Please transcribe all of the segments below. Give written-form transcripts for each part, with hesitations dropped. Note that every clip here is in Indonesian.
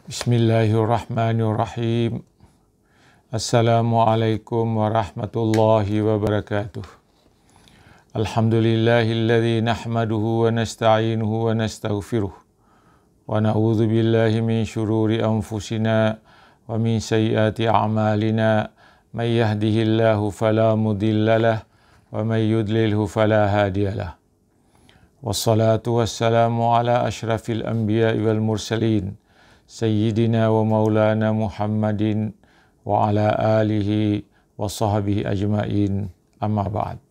Bismillahirrahmanirrahim. Assalamualaikum warahmatullahi wabarakatuh. Alhamdulillahilladzi nahmaduhu wa nasta'inuhu wa nastaghfiruh. Wa na'udzu billahi min syururi anfusina wa min sayyiati a'malina. May yahdihillahu fala mudhillalah wa may yudlilhu fala hadiyalah. Wassalatu wassalamu ala asyrafil anbiya'i wal mursalin. Sayyidina wa maulana Muhammadin wa ala alihi wa sahbihi ajma'in, amma ba'd.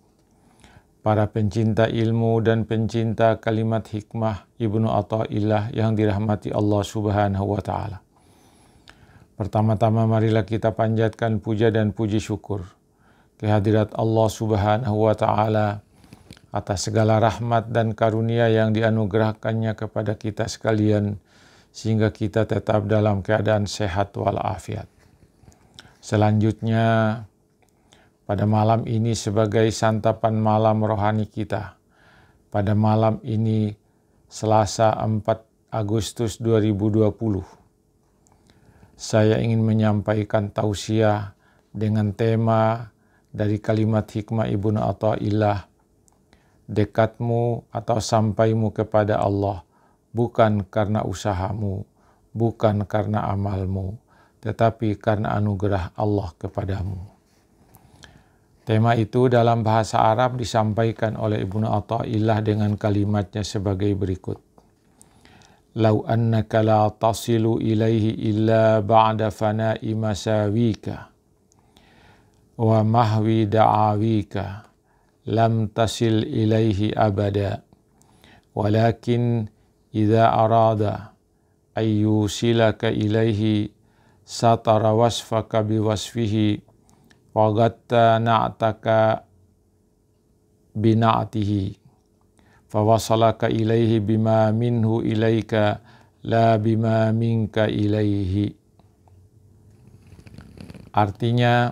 Para pencinta ilmu dan pencinta kalimat hikmah Ibnu Athaillah yang dirahmati Allah subhanahu wa ta'ala. Pertama-tama marilah kita panjatkan puja dan puji syukur kehadirat Allah subhanahu wa ta'ala atas segala rahmat dan karunia yang dianugerahkannya kepada kita sekalian, sehingga kita tetap dalam keadaan sehat walafiat. Selanjutnya, pada malam ini sebagai santapan malam rohani kita, pada malam ini Selasa 4 Agustus 2020, saya ingin menyampaikan tausiah dengan tema dari kalimat hikmah Ibnu Athaillah, dekatmu atau sampaimu kepada Allah bukan karena usahamu, bukan karena amalmu, tetapi karena anugerah Allah kepadamu. Tema itu dalam bahasa Arab disampaikan oleh Ibnu Athaillah dengan kalimatnya sebagai berikut. Lau annaka la tasilu ilaihi illa ba'da fana'i masawika wa mahwi da'awika lam tasil ilaihi abada, walakin idza arada ayyusilaka ilaihi satara wasfaka biwasfihi wa gatta na'taka bina'tihi fawasalaka ilaihi bima minhu ilaika la bima minka ilaihi. Artinya,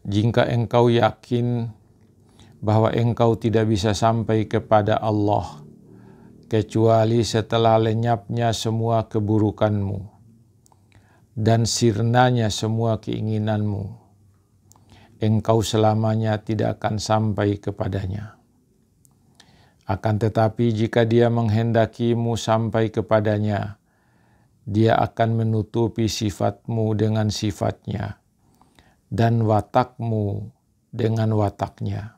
jika engkau yakin bahwa engkau tidak bisa sampai kepada Allah kecuali setelah lenyapnya semua keburukanmu dan sirnanya semua keinginanmu, engkau selamanya tidak akan sampai kepadanya. Akan tetapi jika dia menghendakimu sampai kepadanya, dia akan menutupi sifatmu dengan sifatnya dan watakmu dengan wataknya.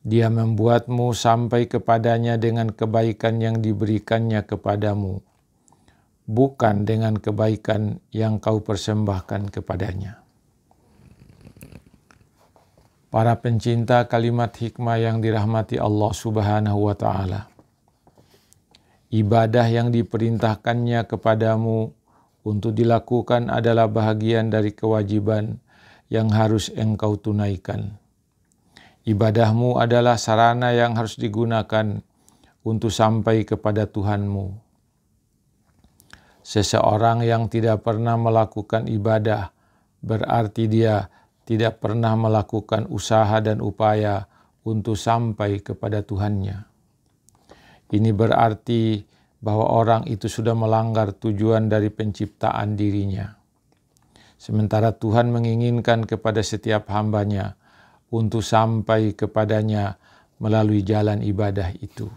Dia membuatmu sampai kepadanya dengan kebaikan yang diberikannya kepadamu, bukan dengan kebaikan yang kau persembahkan kepadanya. Para pencinta kalimat hikmah yang dirahmati Allah subhanahu wa ta'ala, ibadah yang diperintahkannya kepadamu untuk dilakukan adalah bahagian dari kewajiban yang harus engkau tunaikan. Ibadahmu adalah sarana yang harus digunakan untuk sampai kepada Tuhanmu. Seseorang yang tidak pernah melakukan ibadah berarti dia tidak pernah melakukan usaha dan upaya untuk sampai kepada Tuhannya. Ini berarti bahwa orang itu sudah melanggar tujuan dari penciptaan dirinya. Sementara Tuhan menginginkan kepada setiap hambanya untuk sampai kepadanya melalui jalan ibadah itu.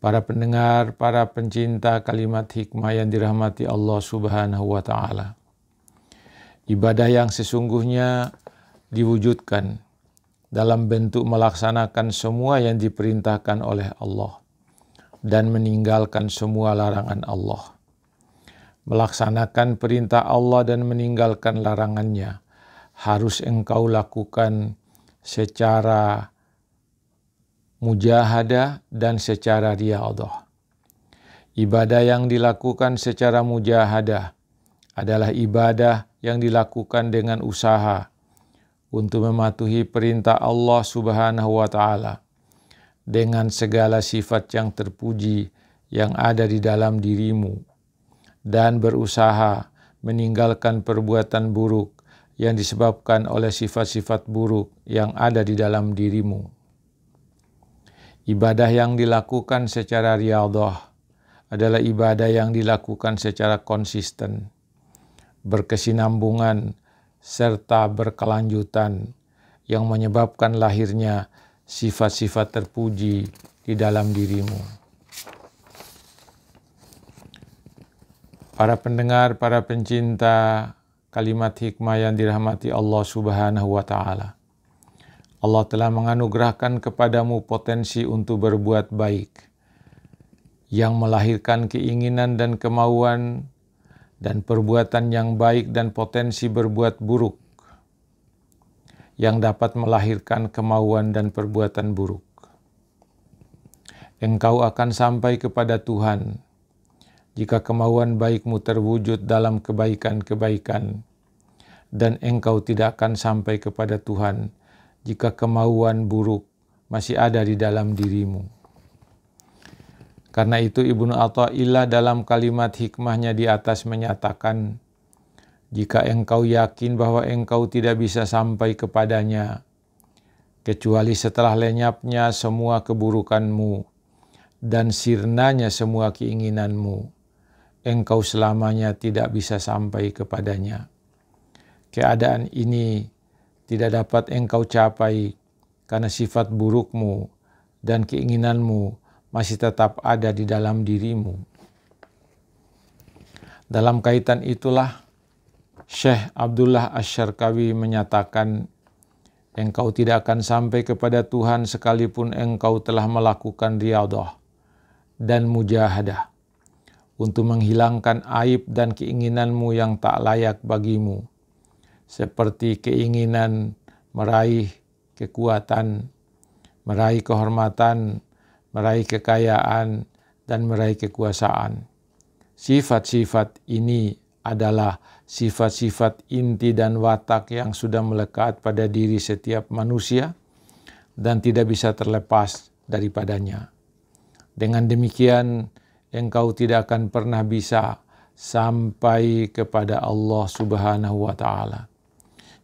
Para pendengar, para pencinta kalimat hikmah yang dirahmati Allah subhanahu wa ta'ala, ibadah yang sesungguhnya diwujudkan dalam bentuk melaksanakan semua yang diperintahkan oleh Allah dan meninggalkan semua larangan Allah. Melaksanakan perintah Allah dan meninggalkan larangannya harus engkau lakukan secara mujahadah dan secara riyadhah. Ibadah yang dilakukan secara mujahadah adalah ibadah yang dilakukan dengan usaha untuk mematuhi perintah Allah subhanahu wa ta'ala dengan segala sifat yang terpuji yang ada di dalam dirimu, dan berusaha meninggalkan perbuatan buruk yang disebabkan oleh sifat-sifat buruk yang ada di dalam dirimu. Ibadah yang dilakukan secara riyadhah adalah ibadah yang dilakukan secara konsisten, berkesinambungan, serta berkelanjutan yang menyebabkan lahirnya sifat-sifat terpuji di dalam dirimu. Para pendengar, para pencinta kalimat hikmah yang dirahmati Allah Subhanahu wa Ta'ala. Allah telah menganugerahkan kepadamu potensi untuk berbuat baik, yang melahirkan keinginan dan kemauan, dan perbuatan yang baik dan potensi berbuat buruk, yang dapat melahirkan kemauan dan perbuatan buruk. Engkau akan sampai kepada Tuhan jika kemauan baikmu terwujud dalam kebaikan-kebaikan, dan engkau tidak akan sampai kepada Tuhan jika kemauan buruk masih ada di dalam dirimu. Karena itu Ibnu Athaillah dalam kalimat hikmahnya di atas menyatakan, jika engkau yakin bahwa engkau tidak bisa sampai kepadanya, kecuali setelah lenyapnya semua keburukanmu dan sirnanya semua keinginanmu, engkau selamanya tidak bisa sampai kepadanya. Keadaan ini tidak dapat engkau capai karena sifat burukmu dan keinginanmu masih tetap ada di dalam dirimu. Dalam kaitan itulah Syekh Abdullah Asy-Syarqawi menyatakan, engkau tidak akan sampai kepada Tuhan sekalipun engkau telah melakukan riyadhah dan mujahadah untuk menghilangkan aib dan keinginanmu yang tak layak bagimu, seperti keinginan meraih kekuatan, meraih kehormatan, meraih kekayaan, dan meraih kekuasaan. Sifat-sifat ini adalah sifat-sifat inti dan watak yang sudah melekat pada diri setiap manusia dan tidak bisa terlepas daripadanya. Dengan demikian, engkau tidak akan pernah bisa sampai kepada Allah Subhanahu wa Ta'ala.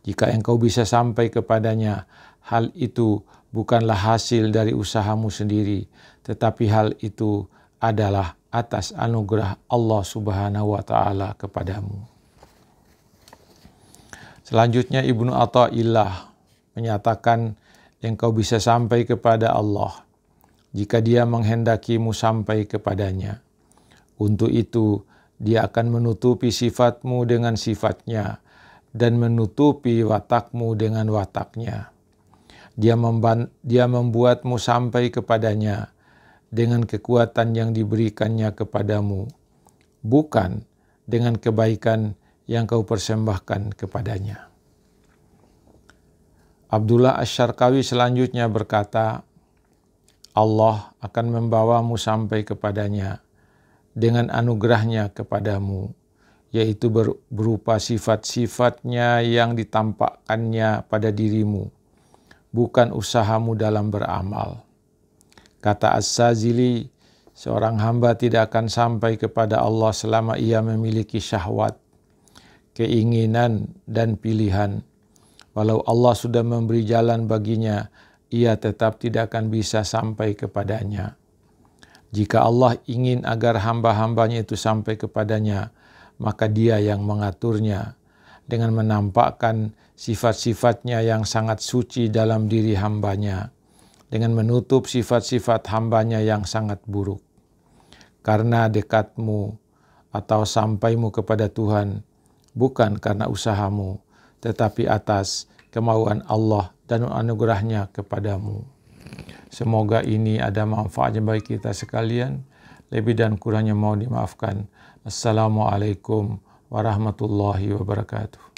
Jika engkau bisa sampai kepadanya, hal itu bukanlah hasil dari usahamu sendiri, tetapi hal itu adalah atas anugerah Allah Subhanahu wa Ta'ala kepadamu. Selanjutnya Ibnu Athaillah menyatakan, engkau bisa sampai kepada Allah jika Dia menghendakimu sampai kepadanya. Untuk itu, Dia akan menutupi sifatmu dengan sifatnya dan menutupi watakmu dengan wataknya. Dia membuatmu sampai kepadanya dengan kekuatan yang diberikannya kepadamu, bukan dengan kebaikan yang kau persembahkan kepadanya. Abdullah Asy-Syarqawi selanjutnya berkata, Allah akan membawamu sampai kepadanya dengan anugerahnya kepadamu, yaitu berupa sifat-sifatnya yang ditampakkannya pada dirimu, bukan usahamu dalam beramal. Kata As-Sazili, seorang hamba tidak akan sampai kepada Allah selama ia memiliki syahwat, keinginan, dan pilihan. Walau Allah sudah memberi jalan baginya, ia tetap tidak akan bisa sampai kepadanya. Jika Allah ingin agar hamba-hambanya itu sampai kepadanya, maka Dia yang mengaturnya dengan menampakkan sifat-sifatnya yang sangat suci dalam diri hambanya, dengan menutup sifat-sifat hambanya yang sangat buruk. Karena dekatmu atau sampaimu kepada Tuhan bukan karena usahamu, tetapi atas kemauan Allah dan anugerahnya kepadamu. Semoga ini ada manfaatnya bagi kita sekalian. Lebih dan kurangnya mohon dimaafkan. Assalamualaikum warahmatullahi wabarakatuh.